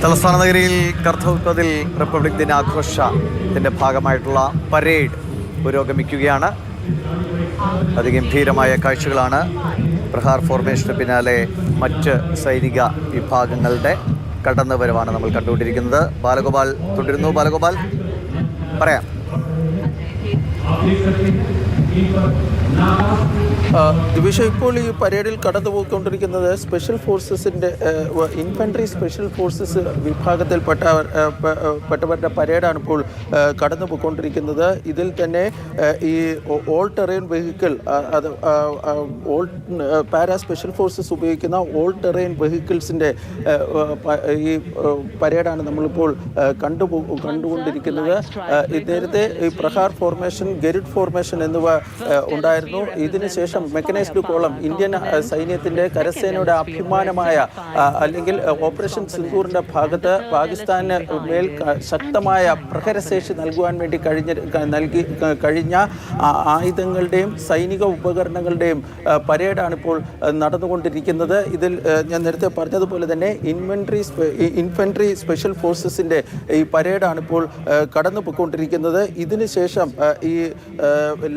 തലസ്ഥാന നഗരിയിൽ കർത്തവ്യത്തിൽ റിപ്പബ്ലിക് ദിനാഘോഷത്തിൻ്റെ ഭാഗമായിട്ടുള്ള പരേഡ് പുരോഗമിക്കുകയാണ്. അതിഗംഭീരമായ കാഴ്ചകളാണ്. പ്രഹാർ ഫോർമേഷന് പിന്നാലെ മറ്റ് സൈനിക വിഭാഗങ്ങളുടെ കടന്നുവരവാണ് നമ്മൾ കണ്ടുകൊണ്ടിരിക്കുന്നത്. ബാലഗോപാൽ തുടരുന്നു. ബാലഗോപാൽ, പറയാം. ദിവിഷ, ഇപ്പോൾ ഈ പരേഡിൽ കടന്നു പോയിക്കൊണ്ടിരിക്കുന്നത് സ്പെഷ്യൽ ഫോഴ്സസിൻ്റെ ഇൻഫൻട്രി സ്പെഷ്യൽ ഫോഴ്സസ് വിഭാഗത്തിൽപ്പെട്ടവരുടെ പരേഡാണ് ഇപ്പോൾ കടന്നു പോയിക്കൊണ്ടിരിക്കുന്നത്. ഇതിൽ തന്നെ ഈ ഓൾ ടെറൈൻ വെഹിക്കിൾ, അത് പാരാ സ്പെഷ്യൽ ഫോഴ്സസ് ഉപയോഗിക്കുന്ന ഓൾ ടെറൈൻ വെഹിക്കിൾസിൻ്റെ ഈ പരേഡാണ് നമ്മളിപ്പോൾ കണ്ടുകൊണ്ടിരിക്കുന്നത്. നേരത്തെ ഈ പ്രഹാർ ഫോർമേഷൻ, ഗരുഡ് ഫോർമേഷൻ എന്നിവ ഉണ്ടായിരുന്നു. ഇതിനുശേഷം മെക്കനൈസ്ഡ് കോളം, ഇന്ത്യൻ സൈന്യത്തിൻ്റെ കരസേനയുടെ അഭിമാനമായ അല്ലെങ്കിൽ ഓപ്പറേഷൻ സിന്ദൂറിൻ്റെ ഭാഗത്ത് പാകിസ്ഥാന് മേൽ ശക്തമായ പ്രഹരശേഷി നൽകുവാൻ വേണ്ടി കഴിഞ്ഞ ആയുധങ്ങളുടെയും സൈനിക ഉപകരണങ്ങളുടെയും പരേഡാണ് ഇപ്പോൾ നടന്നുകൊണ്ടിരിക്കുന്നത്. ഇതിൽ ഞാൻ നേരത്തെ പറഞ്ഞതുപോലെ തന്നെ ഇൻഫൻട്രി സ്പെഷ്യൽ ഫോഴ്സസിൻ്റെ ഈ പരേഡാണ് ഇപ്പോൾ കടന്നു പോയിക്കൊണ്ടിരിക്കുന്നത്. ഇതിനുശേഷം ഈ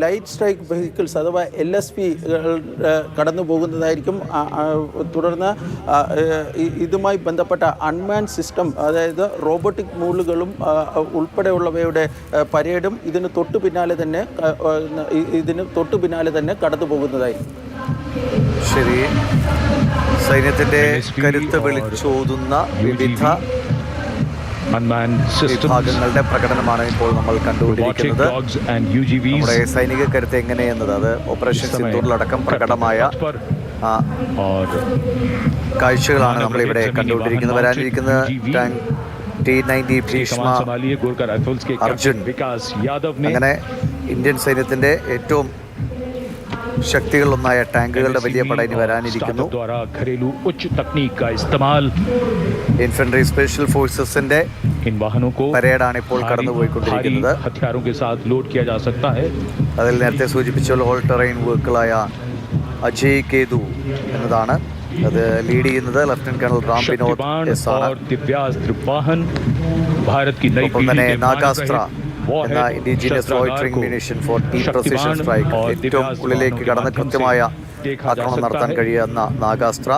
ലൈറ്റ് സ്ട്രൈക്ക് വെഹിക്കിൾസ് അഥവാ LSP കടന്നു പോകുന്നതായിരിക്കും. തുടർന്ന് ഇതുമായി ബന്ധപ്പെട്ട അൺമാൻ സിസ്റ്റം, അതായത് റോബോട്ടിക് മൂളുകളും ഉൾപ്പെടെയുള്ളവയുടെ പരേഡും ഇതിന് തൊട്ടു പിന്നാലെ തന്നെ കടന്നു പോകുന്നതായി. ശരി, സൈന്യത്തിന്റെ കരുത്ത് വിളിച്ചോതുന്ന വിവിധ വിഭാഗങ്ങളുടെ പ്രകടനമാണ് ഇപ്പോൾ നമ്മൾ കണ്ടുകൊണ്ടിരിക്കുന്നത്. നമ്മുടെ സൈനിക കരുത്ത് എങ്ങനെയെന്നത് അത് ഓപ്പറേഷൻ സിന്ദൂറിലടക്കം പ്രകടമായ കാഴ്ചകളാണ് നമ്മളിവിടെ കണ്ടുകൊണ്ടിരിക്കുന്നത്. വരാനിരിക്കുന്ന T-90 ഭീഷ്മ, അർജുൻ, അങ്ങനെ ഇന്ത്യൻ സൈന്യത്തിന്റെ ഏറ്റവും ശക്തികളൊന്നായ ടാങ്കുകളുടെ വലിയ പട ഇനി വരാനിരിക്കുന്നു. ഇൻഫൻട്രി സ്പെഷ്യൽ ഫോഴ്സസിന്റെ പരേഡാണ് ഇപ്പോൾ കടന്നുപോയിക്കൊണ്ടിരിക്കുന്നത്. അതിൽ നേരത്തെ സൂചിപ്പിച്ച ഓൾ ടെറൈൻ വെഹിക്കിളായ അജയ് കേതു എന്നതാണ്. അത് ലീഡ് ചെയ്യുന്നത് lieutenant colonel Ram Vinod S ആണ്. ഒപ്പം തന്നെ നാഗാസ്ത്ര എന്ന indigenous loitering munition for deep precision strike, ഏറ്റവും ഉള്ളിലേക്ക് കടന്ന് കൃത്യമായ ആക്രമണം നടത്താൻ കഴിയുന്ന നാഗാസ്ത്ര,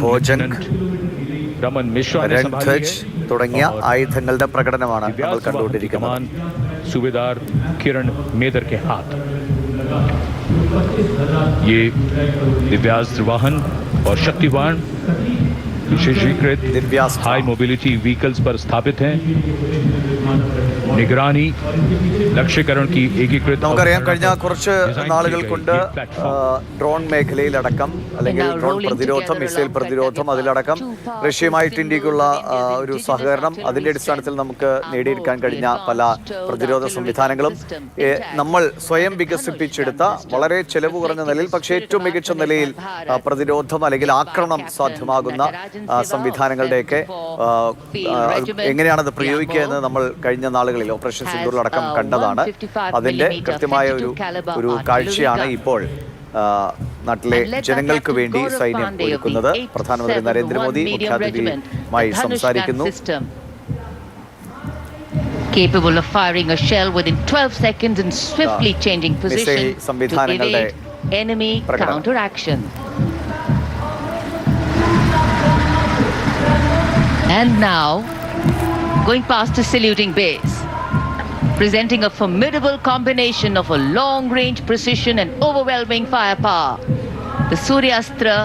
ഭോജൻ, രൺധ്വജ് തുടങ്ങിയ ആയുധങ്ങളുടെ പ്രകടനമാണ് നമ്മൾ കണ്ടുകൊണ്ടിരിക്കുന്നത്. सूबेदार किरण मेदर के हाथ ये दिव्यास्त्र वाहन और शक्तिवान विशेषीकृत हाई मोबिलिटी व्हीकल्स पर स्थापित हैं. നിഗറാനി ലക്ഷ്യകരണം നമുക്കറിയാം, കഴിഞ്ഞ കുറച്ച് നാളുകൾ കൊണ്ട് ഡ്രോൺ മേഖലയിലടക്കം, അല്ലെങ്കിൽ ഡ്രോൺ പ്രതിരോധം, മിസൈൽ പ്രതിരോധം, അതിലടക്കം റഷ്യയുമായിട്ട് ഇന്ത്യക്കുള്ള ഒരു സഹകരണം, അതിന്റെ അടിസ്ഥാനത്തിൽ നമുക്ക് നേടിയെടുക്കാൻ കഴിഞ്ഞ പല പ്രതിരോധ സംവിധാനങ്ങളും നമ്മൾ സ്വയം വികസിപ്പിച്ചെടുത്ത വളരെ ചെലവ് കുറഞ്ഞ നിലയിൽ പക്ഷേ ഏറ്റവും മികച്ച നിലയിൽ പ്രതിരോധം അല്ലെങ്കിൽ ആക്രമണം സാധ്യമാകുന്ന സംവിധാനങ്ങളുടെയൊക്കെ എങ്ങനെയാണത് പ്രയോഗിക്കുക എന്ന് നമ്മൾ കഴിഞ്ഞ നാളുകളിൽ ഓപ്പറേഷൻ സിന്ദൂറിലടക്കം കണ്ടതാണ്. അതിന്റെ കൃത്യമായ ഒരു കാഴ്ചയാണ് ഇപ്പോൾ നാട്ടിലെ ജനങ്ങൾക്ക് വേണ്ടി സൈന്യം ഒരുക്കുന്നത്. പ്രധാനമന്ത്രി നരേന്ദ്രമോദി മുഖ്യാതിഥിയുമായി സംസാരിക്കുന്നു. Capable of firing a shell within 12 seconds and swiftly changing position to evade enemy counteraction. And now, going past a saluting base, presenting a formidable combination of a long-range precision and overwhelming firepower, the Suryastra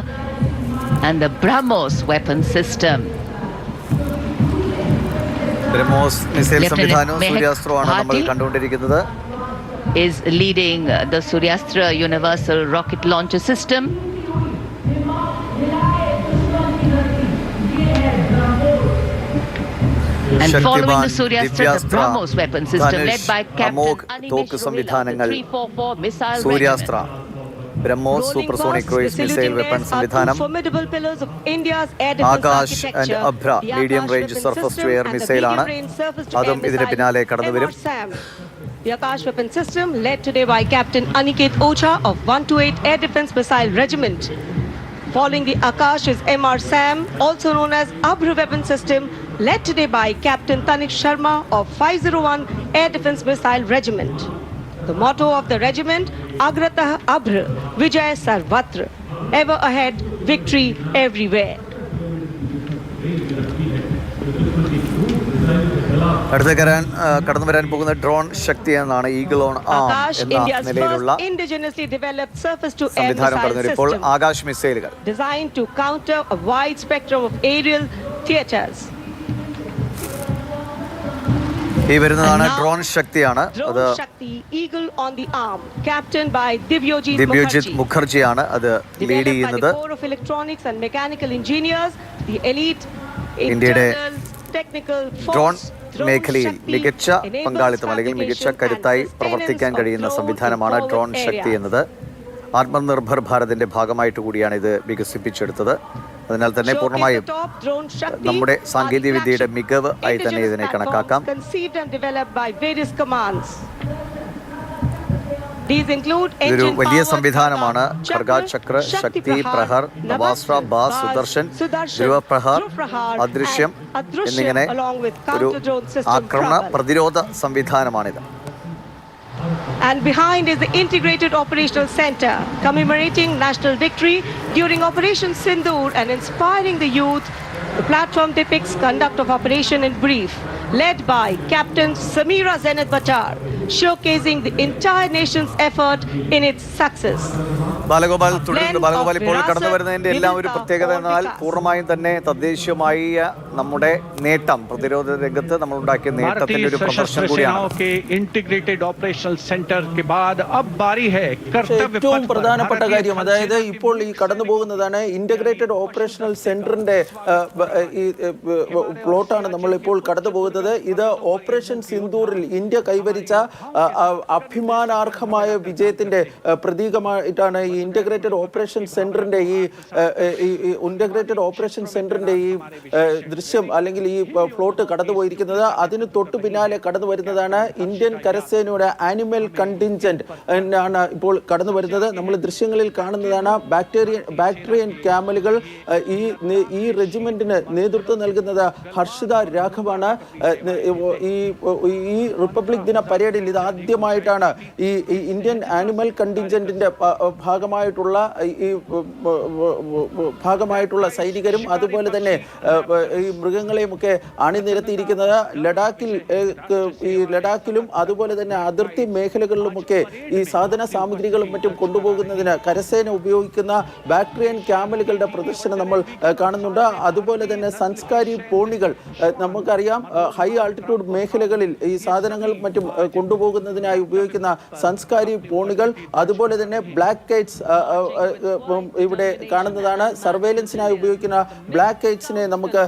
and the BrahMos weapon system. BrahMos missile സംവിധാനവും സൂര്യാസ്ത്രമാണ് നമ്മൾ കണ്ടുകൊണ്ടിരിക്കുന്നത്. Is leading the Suryastra universal rocket launcher system. And following the Suryastra, the BrahMos weapon system led by Captain Animesh Ruvila, Suryastra, BrahMos supersonic cruise missile weapon സംവിധാനം, Akash and Abhra medium range surface to air മിസൈലാണ്. അതും ഇതിന് പിന്നാലെ കടന്നുവരും. The Akash weapon system led today by Captain Aniket Ocha of 128 Air Defence Missile Regiment. Following the Akash is MR Sam, also known as Abhr weapon system, led today by Captain Tanik Sharma of 501 Air Defence Missile Regiment. The motto of the regiment, Agratah Abhr, Vijay Sarvatra. Ever ahead, victory everywhere. അടുത്തേക്ക് കടന്നു വരാൻ പോകുന്ന drone ശക്തി എന്നാണ് eagle on am Akash, എന്ന India's നിലയിലുള്ള first indigenously developed surface-to-air സംവിധാനം missile കടന്നുവരും. ഇപ്പോൾ system Akash മിസൈലുകൾ designed to counter a wide spectrum of aerial theaters. ഈ വരുന്നതാണ് And now, ഡ്രോൺ ശക്തിയാണ്. അത് Drone Shakti, Eagle on the Arm, captained by Divyojit ദിവ്യോജിത് Mukherjee. മുഖർജിയാണ് അത് ലീഡ് Developed by ചെയ്യുന്നത്. the Corps of Electronics and Mechanical Engineers, the elite ഇന്ത്യയുടെ internal technical drone force. Drone മേഖലയിൽ Shakti മികച്ച enables പങ്കാളിത്തം അല്ലെങ്കിൽ മികച്ച fabrication കരുത്തായി and പ്രവർത്തിക്കാൻ sustenance of കഴിയുന്ന drones in സംവിധാനമാണ് forward ഡ്രോൺ ശക്തി areas. എന്നത്. ആത്മനിർഭർ ഭാരതിന്റെ ഭാഗമായിട്ട് കൂടിയാണ് ഇത് വികസിപ്പിച്ചെടുത്തത്. അതിനാൽ തന്നെ Showcase പൂർണ്ണമായും the top drone Shakti നമ്മുടെ are സാങ്കേതിക the വിദ്യയുടെ flagship മികവ് ആയി തന്നെ indigenous ഇതിനെ platforms കണക്കാക്കാം. conceived and developed by various commands. These include ഇതൊരു engine വലിയ powered സംവിധാനമാണ്. Kharga, Chakra, Shakti Shakti, Prahar, Prahar, Navastra, Baaz, Sudarshan, Dhruva Prahar, Dhruv Prahar, Adrushyam and Adrushyam, എന്നിങ്ങനെ along with ഒരു counter-drone system ആക്രമണ Prabal. പ്രതിരോധ സംവിധാനമാണിത്. And behind is the Integrated Operational Center, commemorating national victory during Operation Sindoor and inspiring the youth. The platform depicts conduct of operation in brief, led by Captain Samira Zenith Bachar, showcasing the entire nation's effort in its success. Balagopal തുടരുന്നു. ബാലഗോപാൽ ഇപ്പോൾ Blend of കടന്നു വരുന്നതിന്റെ എല്ലാം ഒരു Virasa, പ്രത്യേകത എന്നാൽ Vikas. പൂർണ്ണമായും തന്നെ തദ്ദേശീയമായ നമ്മുടെ നേട്ടം, പ്രതിരോധ രംഗത്ത് നമ്മൾ ഉണ്ടാക്കിയ നേട്ടത്തിന്റെ भारतीय ഒരു പ്രദർശനം सशस्त्र കൂടിയാണ്. सेनाओं के इंटीग्रेटेड ऑपरेशनल सेंटर के बाद अब बारी है कर्तव्य ഏറ്റവും पथ पर പ്രധാനപ്പെട്ട भारतीय കാര്യം, थल അതായത് सेना की ഇപ്പോൾ ഈ കടന്നു പോകുന്നതാണ് ഇന്റഗ്രേറ്റഡ് ഓപ്പറേഷണൽ സെന്ററിന്റെ ഈ പ്ലോട്ടാണ് നമ്മൾ ഇപ്പോൾ കടന്നു പോകുന്നത്. ഇത് ഓപ്പറേഷൻ സിന്ദൂറിൽ ഇന്ത്യ കൈവരിച്ച അഭിമാനാർഹമായ വിജയത്തിന്റെ പ്രതീകമായിട്ടാണ് ഈ ഇന്റഗ്രേറ്റഡ് ഓപ്പറേഷൻ സെന്ററിന്റെ ഈ ദൃശ്യം അല്ലെങ്കിൽ ഈ ഫ്ലോട്ട് കടന്നുപോയിരിക്കുന്നത്. അതിന് തൊട്ടു പിന്നാലെ കടന്നു വരുന്നതാണ് ഇന്ത്യൻ കരസേനയുടെ ആനിമൽ കണ്ടിൻജന്റ് ആണ് ഇപ്പോൾ കടന്നു വരുന്നത്. നമ്മൾ ദൃശ്യങ്ങളിൽ കാണുന്നതാണ് ബാക്ടീരിയൻ ക്യാമലുകൾ. ഈ റെജിമെന്റിന് നേതൃത്വം നൽകുന്നത് ഹർഷിത രാഘവാണ്. ഈ റിപ്പബ്ലിക് ദിന പരേഡിൽ ഇത് ആദ്യമായിട്ടാണ് ഈ ഇന്ത്യൻ ആനിമൽ കണ്ടിൻജന്റിന്റെ ഭാഗമായിട്ടുള്ള സൈനികരും അതുപോലെ തന്നെ ഈ മൃഗങ്ങളെയുമൊക്കെ അണിനിരത്തിയിരിക്കുന്നത്. ലഡാക്കിലും അതുപോലെ തന്നെ അതിർത്തി മേഖലകളിലുമൊക്കെ ഈ സാധന സാമഗ്രികളും മറ്റും കൊണ്ടുപോകുന്നതിന് കരസേന ഉപയോഗിക്കുന്ന ബാക്ടീരിയൻ ക്യാമലുകളുടെ പ്രദർശനം നമ്മൾ കാണുന്നുണ്ട്. അതുപോലെ തന്നെ സംസ്കാരി പോണികൾ, നമുക്കറിയാം ഹൈ ആൾട്ടിറ്റ്യൂഡ് മേഖലകളിൽ ഈ സാധനങ്ങൾ മറ്റും കൊണ്ടുപോകുന്നതിനായി ഉപയോഗിക്കുന്ന സംസ്കാരി പോണികൾ, അതുപോലെ തന്നെ ബ്ലാക്ക് കൈറ്റ്സ് ഇവിടെ കാണുന്നതാണ്. സർവൈലൻസിനായി ഉപയോഗിക്കുന്ന ബ്ലാക്ക് കൈറ്റ്സിനെ നമുക്ക്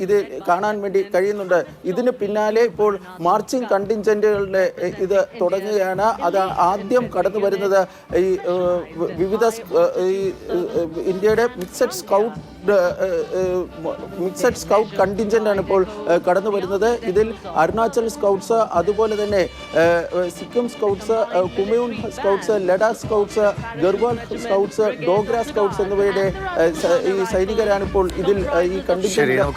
ഇത് കാണാൻ വേണ്ടി കഴിയുന്നുണ്ട്. ഇതിന് പിന്നാലെ ഇപ്പോൾ മാർച്ചിങ് കണ്ടിൻജന്റുകളുടെ ഇത് തുടങ്ങുകയാണ്. അത് ആദ്യം കടന്നു വരുന്നത് ഈ വിവിധ ഇന്ത്യയുടെ മിക്സഡ് സ്കൗട്ട് കണ്ടിൻജന്റ് ആണ് ഇപ്പോൾ കടന്നു വരുന്നത്. ഇതിൽ അരുണാചൽ സ്കൗട്ട്സ്, അതുപോലെ തന്നെ Sikkim scouts, Kumaon scouts, Ladakh scouts, Garhwal scouts, Dogra scouts എന്നിവയുടെ ഈ സൈനികരാണ് ഇപ്പോൾ ഇതിൽ ഈ കണ്ടിൻജന്റ്